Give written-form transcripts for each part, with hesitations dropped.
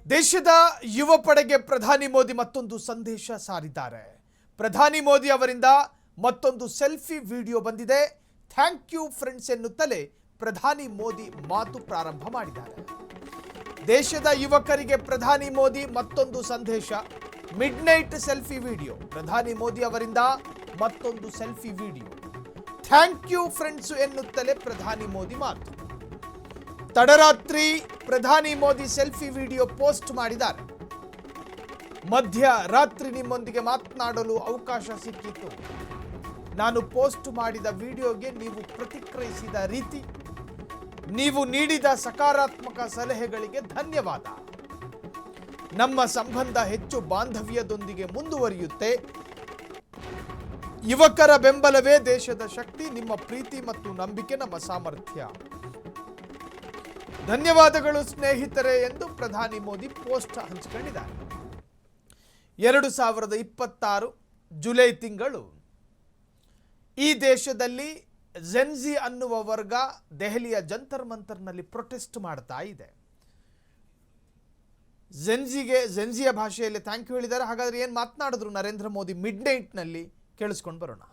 ದೇಶದ ಯುವ ಪಡೆಗೆ ಪ್ರಧಾನಿ ಮೋದಿ ಮತ್ತೊಂದು ಸಂದೇಶ ಸಾರಿದ್ದಾರೆ. ಪ್ರಧಾನಿ ಮೋದಿ ಅವರಿಂದ ಮತ್ತೊಂದು ಸೆಲ್ಫಿ ವಿಡಿಯೋ ಬಂದಿದೆ. ಥ್ಯಾಂಕ್ ಯು ಫ್ರೆಂಡ್ಸ್ ಎನ್ನುತ್ತಲೇ ಪ್ರಧಾನಿ ಮೋದಿ ಮಾತು ಪ್ರಾರಂಭ ಮಾಡಿದ್ದಾರೆ. ದೇಶದ ಯುವಕರಿಗೆ ಪ್ರಧಾನಿ ಮೋದಿ ಮತ್ತೊಂದು ಸಂದೇಶ. Midnight selfie video. ಪ್ರಧಾನಿ ಮೋದಿ ಅವರಿಂದ ಮತ್ತೊಂದು selfie video. Thank you friends ಎನ್ನುತ್ತಲೇ ಪ್ರಧಾನಿ ಮೋದಿ ಮಾತು. ತಡರಾತ್ರಿ ಪ್ರಧಾನಿ ಮೋದಿ ಸೆಲ್ಫಿ ವಿಡಿಯೋ ಪೋಸ್ಟ್ ಮಾಡಿದ್ದಾರೆ. ಮಧ್ಯರಾತ್ರಿ ನಿಮ್ಮೊಂದಿಗೆ ಮಾತನಾಡಲು ಅವಕಾಶ ಸಿಕ್ಕಿತು. ನಾನು ಪೋಸ್ಟ್ ಮಾಡಿದ ವಿಡಿಯೋಗೆ ನೀವು ಪ್ರತಿಕ್ರಿಯಿಸಿದ ರೀತಿ, ನೀವು ನೀಡಿದ ಸಕಾರಾತ್ಮಕ ಸಲಹೆಗಳಿಗೆ ಧನ್ಯವಾದ. ನಮ್ಮ ಸಂಬಂಧ ಹೆಚ್ಚು ಬಾಂಧವ್ಯದೊಂದಿಗೆ ಮುಂದುವರಿಯುತ್ತೆ. ಯುವಕರ ಬೆಂಬಲವೇ ದೇಶದ ಶಕ್ತಿ. ನಿಮ್ಮ ಪ್ರೀತಿ ಮತ್ತು ನಂಬಿಕೆ ನಮ್ಮ ಸಾಮರ್ಥ್ಯ. ಧನ್ಯವಾದಗಳು ಸ್ನೇಹಿತರೆ ಎಂದು ಪ್ರಧಾನಿ ಮೋದಿ ಪೋಸ್ಟ್ ಹಂಚಿಕೊಂಡಿದ್ದಾರೆ. 2026 ಜುಲೈ ತಿಂಗಳು ಈ ದೇಶದಲ್ಲಿ ಜೆನ್ಜಿ ಅನ್ನುವ ವರ್ಗ ದೆಹಲಿಯ ಜಂತರ್ ಮಂತರ್ನಲ್ಲಿ ಪ್ರೊಟೆಸ್ಟ್ ಮಾಡ್ತಾ ಇದೆ. ಜೆನ್ಜಿಯ ಭಾಷೆಯಲ್ಲಿ ಥ್ಯಾಂಕ್ ಯು ಹೇಳಿದ್ದಾರೆ. ಹಾಗಾದ್ರೆ ಏನು ಮಾತನಾಡಿದ್ರು ನರೇಂದ್ರ ಮೋದಿ ಮಿಡ್ ನೈಟ್ನಲ್ಲಿ ಕೇಳಿಸ್ಕೊಂಡು ಬರೋಣ.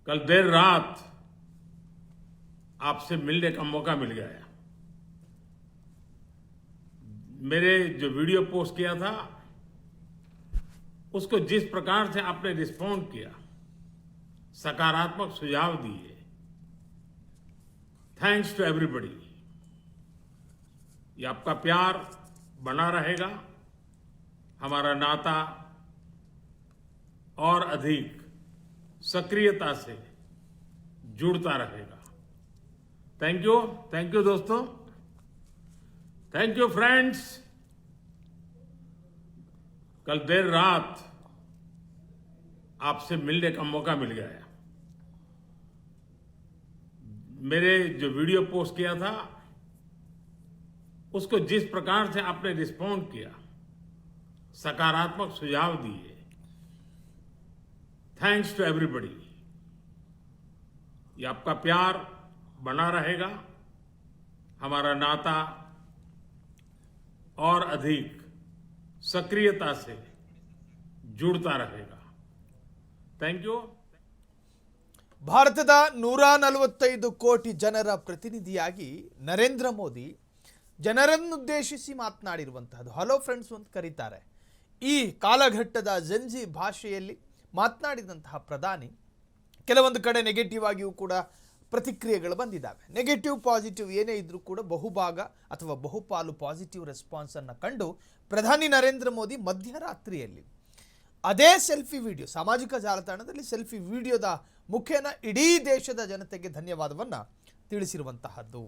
कल देर रात आपसे मिलने का मौका मिल गया. मेरे जो वीडियो पोस्ट किया था उसको जिस प्रकार से आपने रिस्पॉन्ड किया, सकारात्मक सुझाव दिए, थैंक्स टू एवरीबॉडी. ये आपका प्यार बना रहेगा. हमारा नाता और अधिक सक्रियता से जुड़ता रहेगा. थैंक यू दोस्तों. Thank you friends. कल देर रात आपसे मिलने का मौका मिल गया. मेरे जो वीडियो पोस्ट किया था उसको जिस प्रकार से आपने रिस्पॉन्ड किया, सकारात्मक सुझाव दिए, थैंक्स टू एवरीबॉडी. ये आपका प्यार बना रहेगा. हमारा नाता और अधिक सक्रियता से जुड़ता रहेगा. Thank you. ಭಾರತದ 145 ಕೋಟಿ ಜನರ ಪ್ರತಿನಿಧಿಯಾಗಿ ನರೇಂದ್ರ ಮೋದಿ ಜನರನ್ನುದ್ದೇಶಿಸಿ ಮಾತನಾಡಿರುವಂತಹದ್ದು. ಹಲೋ ಫ್ರೆಂಡ್ಸ್ ಅಂತ ಕರೀತಾರೆ. ಈ ಕಾಲಘಟ್ಟದ ಜೆನ್ಜಿ ಭಾಷೆಯಲ್ಲಿ ಮಾತನಾಡಿದಂತಹ ಪ್ರಧಾನಿ ಕೆಲವೊಂದು ಕಡೆ ನೆಗೆಟಿವ್ ಆಗಿಯೂ ಕೂಡ ಪ್ರತಿಕ್ರಿಯೆಗಳು ಬಂದಿದ್ದಾವೆ. ನೆಗೆಟಿವ್ ಪಾಸಿಟಿವ್ ಏನೇ ಇದ್ರೂ ಕೂಡ ಬಹುಭಾಗ ಅಥವಾ ಬಹುಪಾಲು ಪಾಸಿಟಿವ್ ರೆಸ್ಪಾನ್ಸ್ ಅನ್ನು ಕಂಡು ಪ್ರಧಾನಿ ನರೇಂದ್ರ ಮೋದಿ ಮಧ್ಯರಾತ್ರಿಯಲ್ಲಿ ಅದೇ ಸೆಲ್ಫಿ ವಿಡಿಯೋ ಸಾಮಾಜಿಕ ಜಾಲತಾಣದಲ್ಲಿ ಸೆಲ್ಫಿ ವಿಡಿಯೋದ ಮುಖೇನ ಇಡೀ ದೇಶದ ಜನತೆಗೆ ಧನ್ಯವಾದವನ್ನು ತಿಳಿಸಿರುವಂತಹದ್ದು.